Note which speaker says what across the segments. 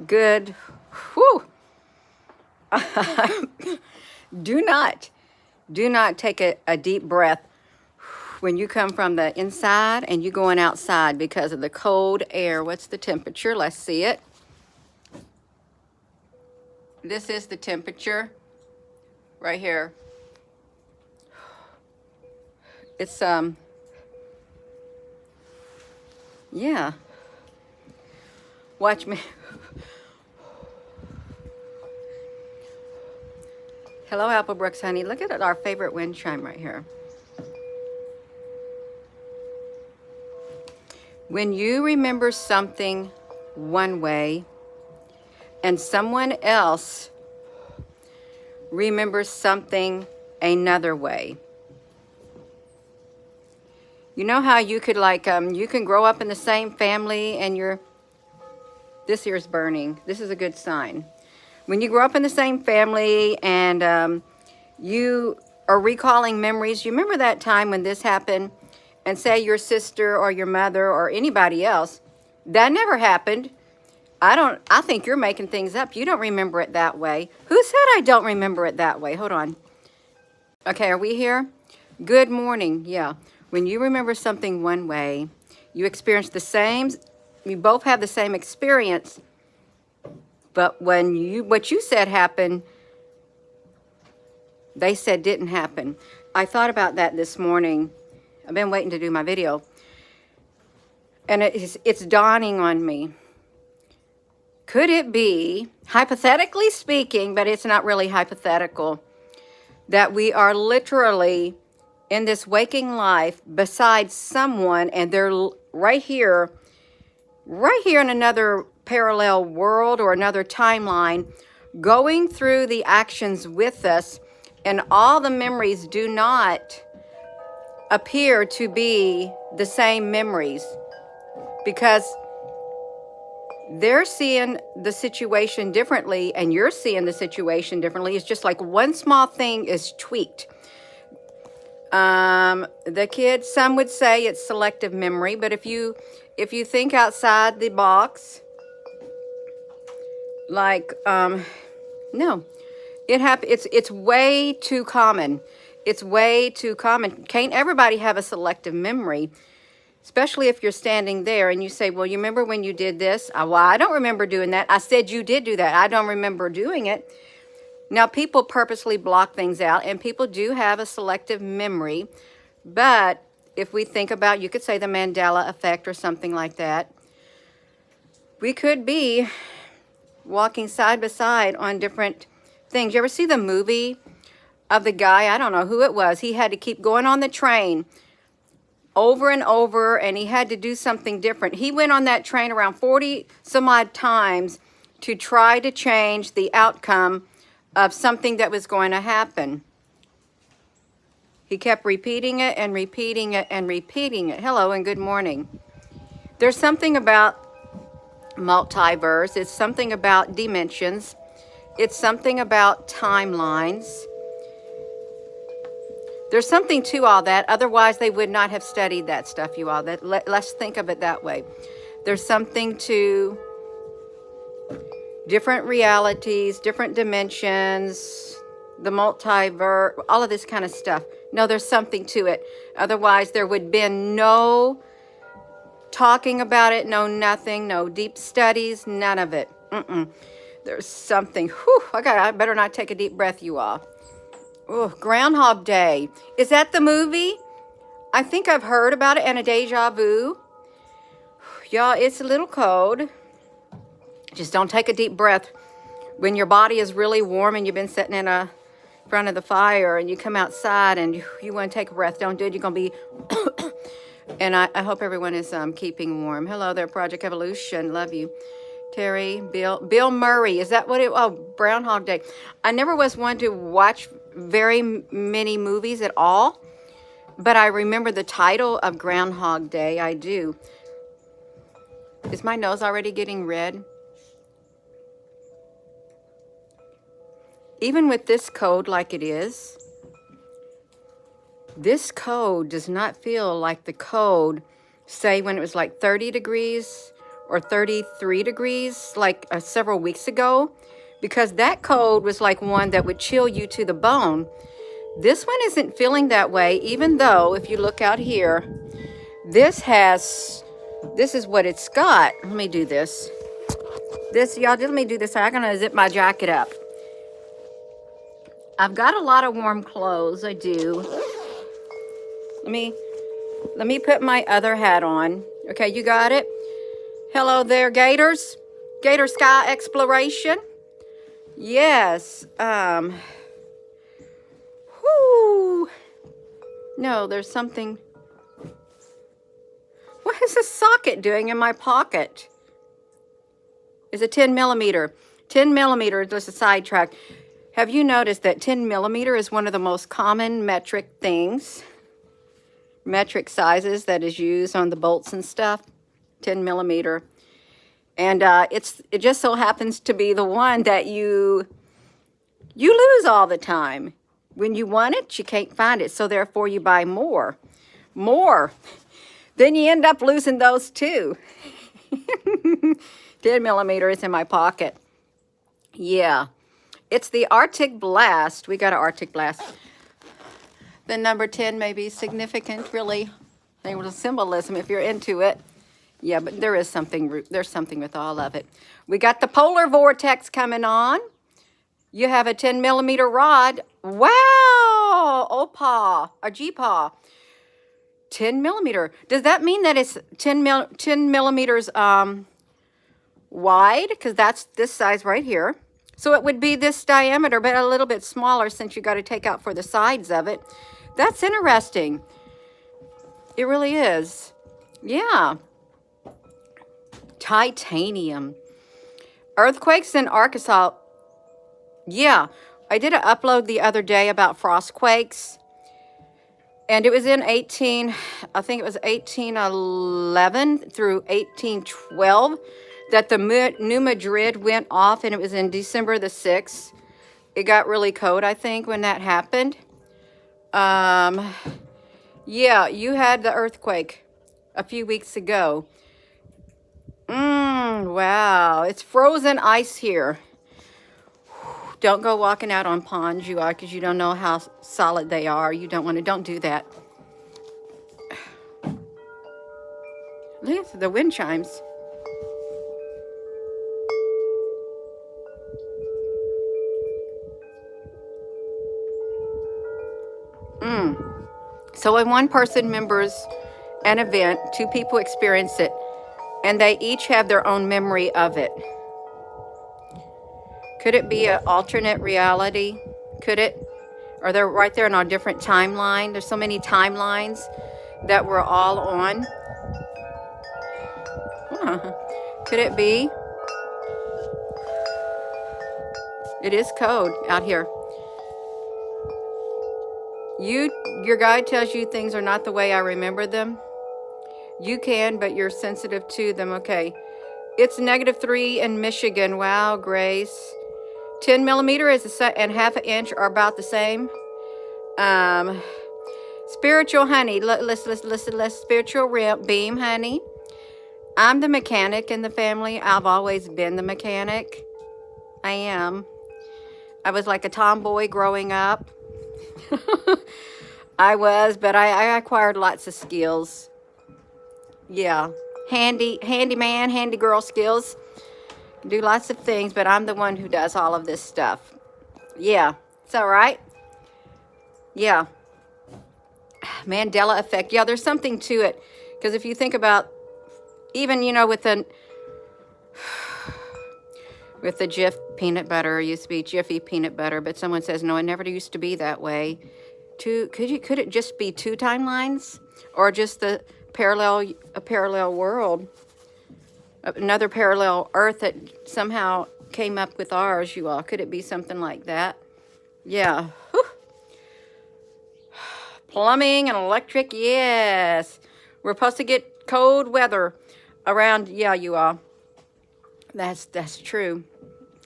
Speaker 1: Good. Whew. Do not take a deep breath when you come from the inside and you going outside because of the cold air. What's the temperature? Let's see it. This is the temperature right here. It's yeah. Watch me. Hello, Applebrooks, honey. Look at our favorite wind chime right here. When you remember something one way and someone else remembers something another way. You know how you could you can grow up in the same family and this ear's burning. This is a good sign. When you grow up in the same family and you are recalling memories, you remember that time when this happened, and say your sister or your mother or anybody else, that never happened. I think you're making things up. You don't remember it that way. Who said I don't remember it that way? Hold on. Okay, are we here? Good morning. Yeah. When you remember something one way, you experience you both have the same experience, but when what you said happened, they said didn't happen. I thought about that this morning. I've been waiting to do my video. And it's dawning on me. Could it be, hypothetically speaking, but it's not really hypothetical, that we are literally in this waking life beside someone and they're right here in another parallel world or another timeline, going through the actions with us, and all the memories do not appear to be the same memories because they're seeing the situation differently and you're seeing the situation differently. It's just like one small thing is tweaked. The kids, some would say it's selective memory, but if you think outside the box, like, no, it's way too common. It's way too common. Can't everybody have a selective memory? Especially if you're standing there and you say, well, you remember when you did this? Well, I don't remember doing that. I said you did do that. I don't remember doing it. Now, people purposely block things out, and people do have a selective memory. But if we think about, you could say the Mandela effect or something like that, we could be walking side by side on different things. You ever see the movie of the guy, I don't know who it was, he had to keep going on the train over and over, and he had to do something different. He went on that train around 40 some odd times to try to change the outcome of something that was going to happen. He kept repeating it and repeating it and repeating it. Hello and good morning. There's something about multiverse. It's something about dimensions. It's something about timelines. There's something to all that. Otherwise, they would not have studied that stuff, you all. Let's think of it that way. There's something to different realities, different dimensions, the multiverse, all of this kind of stuff. No, there's something to it. Otherwise, there would have been no talking about it, no nothing, no deep studies, none of it. There's something. Whew, I better not take a deep breath, you all. Oh, Groundhog Day. Is that the movie? I think I've heard about it, and a deja vu. Y'all, it's a little cold. Just don't take a deep breath. When your body is really warm and you've been sitting in front of the fire and you come outside and you want to take a breath, don't do it. You're going to be... And I hope everyone is keeping warm. Hello there, Project Evolution. Love you. Terry, Bill Murray. Is that what it... Oh, Groundhog Day. I never was one to watch very many movies at all, but I remember the title of Groundhog Day. I do. Is my nose already getting red? Even with this cold like it is, this cold does not feel like the cold, say when it was like 30 degrees or 33 degrees like several weeks ago, because that cold was like one that would chill you to the bone. This one isn't feeling that way, even though if you look out here, this is what it's got. Let me do this. Y'all, let me do this. I'm gonna zip my jacket up. I've got a lot of warm clothes, I do. Let me put my other hat on. Okay, you got it? Hello there, Gators. Gator Sky Exploration. Yes. Whoo. No, there's something. What is this socket doing in my pocket? It's a 10 millimeter. 10 millimeter, just a sidetrack. Have you noticed that 10 millimeter is one of the most common metric sizes that is used on the bolts and stuff? 10 millimeter. And it just so happens to be the one that you lose all the time. When you want it, you can't find it. So therefore you buy more. Then you end up losing those too. 10 millimeter is in my pocket. Yeah. It's the Arctic Blast. We got an Arctic Blast. The number 10 may be significant, really. There was a symbolism if you're into it. Yeah, but there's something with all of it. We got the polar vortex coming on. You have a 10 millimeter rod. Wow! OPA or GPA. 10 millimeter. Does that mean that it's 10 millimeters wide? Because that's this size right here. So it would be this diameter, but a little bit smaller since you got to take out for the sides of it. That's interesting. It really is. Yeah. Titanium. Earthquakes in Arkansas. Yeah. I did an upload the other day about frost-quakes. And it was in I think it was 1811 through 1812 that the New Madrid went off, and it was in December the 6th. It got really cold, I think, when that happened. Yeah, you had the earthquake a few weeks ago. Wow, it's frozen ice here. Don't go walking out on ponds, you are, because you don't know how solid they are. You don't do that. Look at the wind chimes. So when one person remembers an event, two people experience it, and they each have their own memory of it. Could it be an alternate reality? Could it? Or they're right there in a different timeline? There's so many timelines that we're all on. Could it be? It is code out here. Your guide tells you things are not the way I remember them. You can, but you're sensitive to them. Okay. It's -3 in Michigan. Wow, Grace. 10 millimeter and half an inch are about the same. Spiritual honey. Let's spiritual beam, honey. I'm the mechanic in the family. I've always been the mechanic. I am. I was like a tomboy growing up. I was, but I acquired lots of skills. Yeah. Handyman, handy girl skills. Do lots of things, but I'm the one who does all of this stuff. Yeah. It's all right. Yeah. Mandela effect. Yeah, there's something to it. Because if you think about, even, with the Jif peanut butter, it used to be Jiffy peanut butter, but someone says, no, it never used to be that way. Could it just be two timelines? Or just a parallel world? Another parallel Earth that somehow came up with ours, you all. Could it be something like that? Yeah. Whew. Plumbing and electric, yes. We're supposed to get cold weather around, yeah, you all. That's true.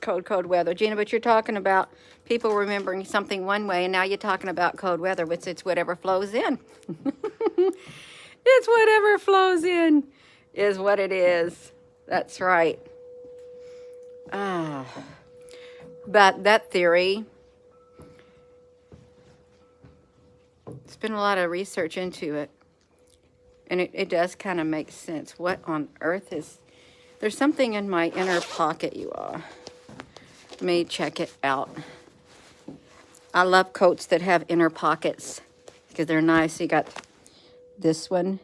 Speaker 1: Cold weather. Gina, but you're talking about people remembering something one way, and now you're talking about cold weather, which it's whatever flows in. It's whatever flows in is what it is. That's right. Ah. But that theory, there's been a lot of research into it. And it does kind of make sense. What on earth is... There's something in my inner pocket, you all. Let me check it out. I love coats that have inner pockets because they're nice. You got this one.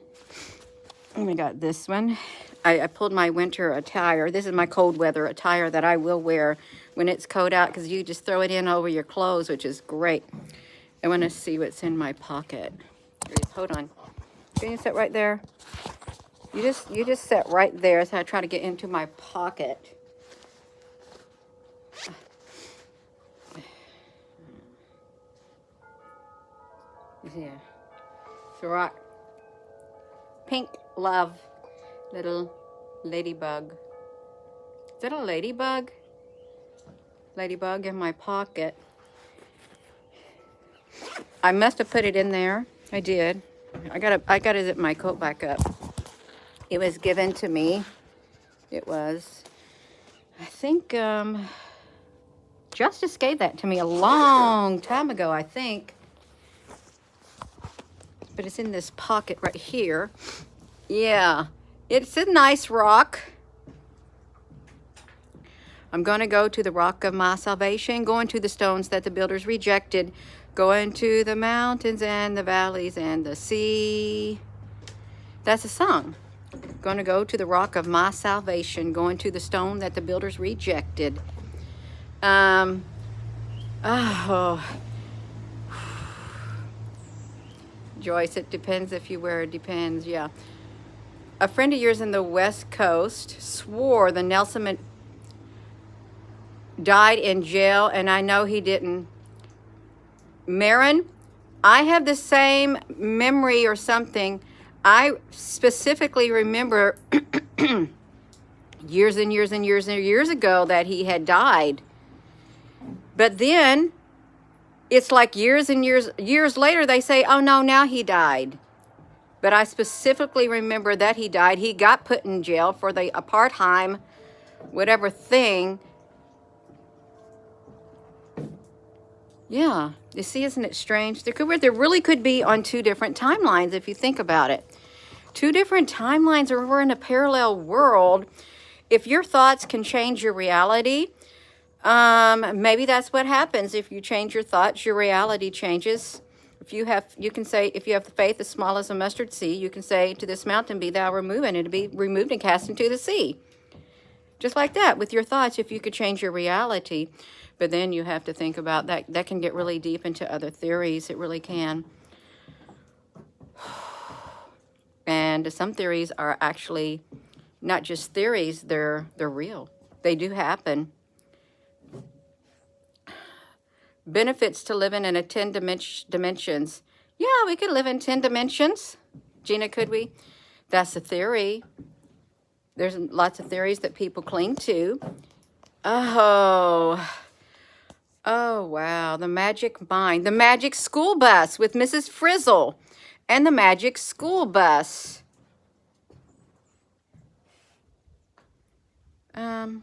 Speaker 1: And we got this one. I pulled my winter attire. This is my cold weather attire that I will wear when it's cold out because you just throw it in over your clothes, which is great. I want to see what's in my pocket. Hold on. Can you sit right there? You just sit right there as I try to get into my pocket. Yeah. It's a rock. Pink love. Little ladybug. Is that a ladybug? Ladybug in my pocket. I must have put it in there. I did. I gotta zip my coat back up. It was given to me. It was. I think Justice gave that to me a long time ago, I think. But it's in this pocket right here. Yeah. It's a nice rock. I'm going to go to the rock of my salvation, going to the stones that the builders rejected, going to the mountains and the valleys and the sea. That's a song. Going to go to the rock of my salvation, going to the stone that the builders rejected. Joyce, it depends if you wear it. Depends, yeah. A friend of yours in the West Coast swore the Nelson died in jail, and I know he didn't. Marin, I have the same memory or something. I specifically remember years and years and years and years ago that he had died. But then it's like years and years later they say, oh no, now he died. But I specifically remember that he died. He got put in jail for the apartheid, whatever thing. Yeah, you see, isn't it strange? There really could be on two different timelines if you think about it. Two different timelines, or we're in a parallel world. If your thoughts can change your reality, maybe that's what happens. If you change your thoughts, your reality changes. You can say, if you have the faith as small as a mustard seed, you can say to this mountain, be thou removed, and it'll be removed and cast into the sea. Just like that, with your thoughts, if you could change your reality. But then you have to think about that. That can get really deep into other theories. It really can. And some theories are actually not just theories, they're real. They do happen. Benefits to living in a 10 dimensions. Yeah, we could live in 10 dimensions. Gina, could we? That's a theory. There's lots of theories that people cling to. Oh, wow. The Magic Mind. The Magic School Bus with Mrs. Frizzle. And the Magic School Bus. And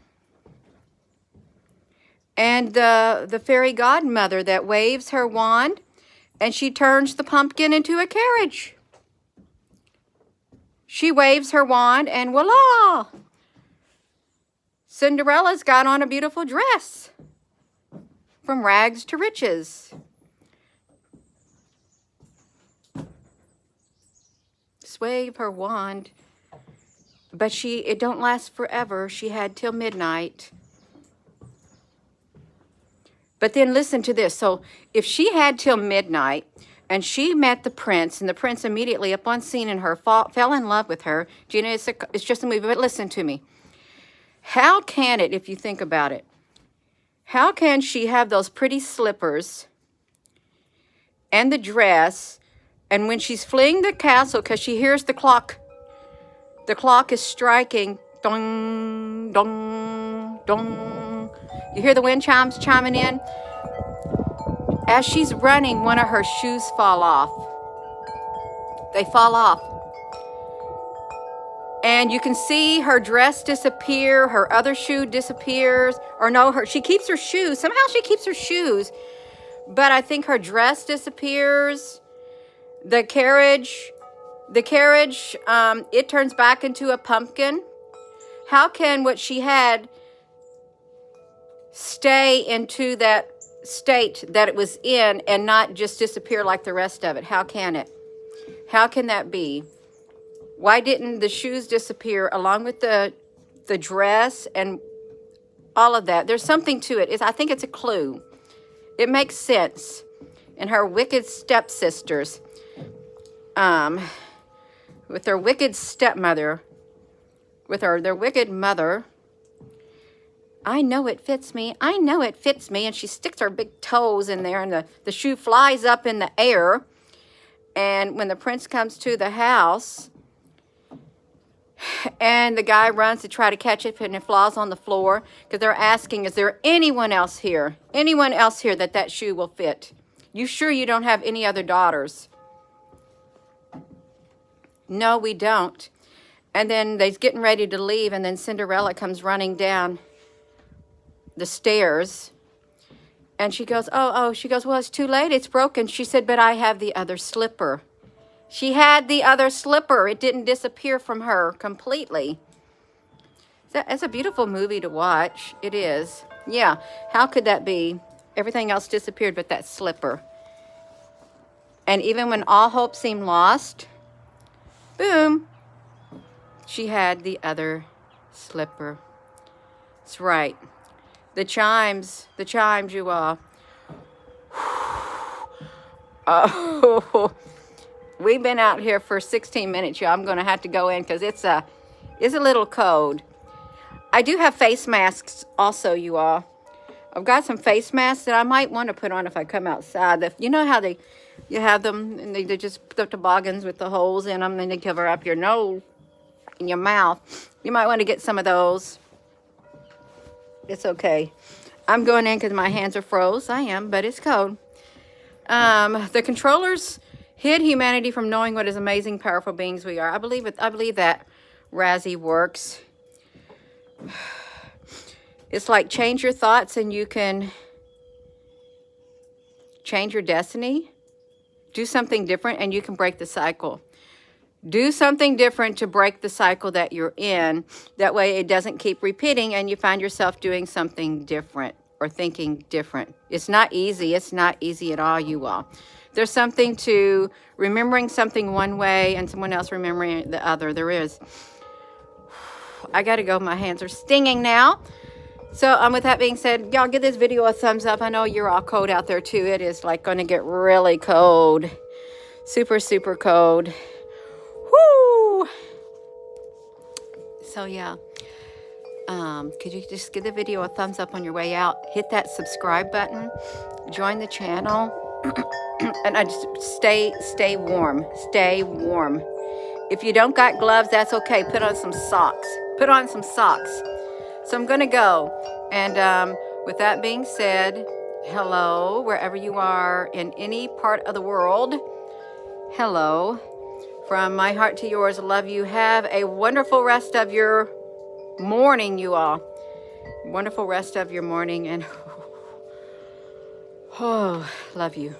Speaker 1: the fairy godmother that waves her wand and she turns the pumpkin into a carriage. She waves her wand and voila! Cinderella's got on a beautiful dress. From rags to riches. Wave her wand. But it don't last forever. She had till midnight. But then listen to this. So if she had till midnight and she met the prince, and the prince immediately upon seeing her fell in love with her. Gina, it's just a movie, but listen to me. How can it, if you think about it, how can she have those pretty slippers and the dress, and when she's fleeing the castle because she hears the clock is striking, dong, dong, dong. You hear the wind chimes chiming in? As she's running, one of her shoes fall off. They fall off. And you can see her dress disappear, her other shoe disappears, or no, she keeps her shoes. Somehow she keeps her shoes, but I think her dress disappears. The carriage, it turns back into a pumpkin. How can what she had stay into that state that it was in and not just disappear like the rest of it? How can it? How can that be? Why didn't the shoes disappear along with the dress and all of that? There's something to it. I think it's a clue. It makes sense. And her wicked stepsisters, with their wicked stepmother, with their wicked mother. I know it fits me. I know it fits me. And she sticks her big toes in there, and the shoe flies up in the air. And when the prince comes to the house, and the guy runs to try to catch it, and it falls on the floor, because they're asking, is there anyone else here? Anyone else here that shoe will fit? You sure you don't have any other daughters? No, we don't. And then they're getting ready to leave, and then Cinderella comes running down the stairs. And she goes, she goes, well, it's too late. It's broken. She said, but I have the other slipper. She had the other slipper. It didn't disappear from her completely. It's a beautiful movie to watch. It is. Yeah. How could that be? Everything else disappeared but that slipper. And even when all hope seemed lost, boom, she had the other slipper. That's right. The chimes, you all. Oh, we've been out here for 16 minutes, y'all. I'm going to have to go in because it's a little cold. I do have face masks also, you all. I've got some face masks that I might want to put on if I come outside. You know how you have them, and they just put the toboggans with the holes in them, and they cover up your nose and your mouth. You might want to get some of those. It's okay. I'm going in because my hands are froze. I am, but it's cold. The controllers hid humanity from knowing what is amazing, powerful beings we are. I believe that Razzie works. It's like change your thoughts and you can change your destiny. Do something different and you can break the cycle. Do something different to break the cycle that you're in. That way it doesn't keep repeating and you find yourself doing something different or thinking different. It's not easy. It's not easy at all, you all. There's something to remembering something one way and someone else remembering the other. There is. I got to go. My hands are stinging now. So with that being said, y'all give this video a thumbs up. I know you're all cold out there too. It is like going to get really cold. Super, super cold. Woo! So yeah, could you just give the video a thumbs up on your way out? Hit that subscribe button. Join the channel. And I just stay warm. Stay warm. If you don't got gloves, that's okay. Put on some socks. Put on some socks. So I'm going to go. And with that being said, hello, wherever you are in any part of the world. Hello. From my heart to yours, love you. Have a wonderful rest of your morning, you all. Wonderful rest of your morning. And love you.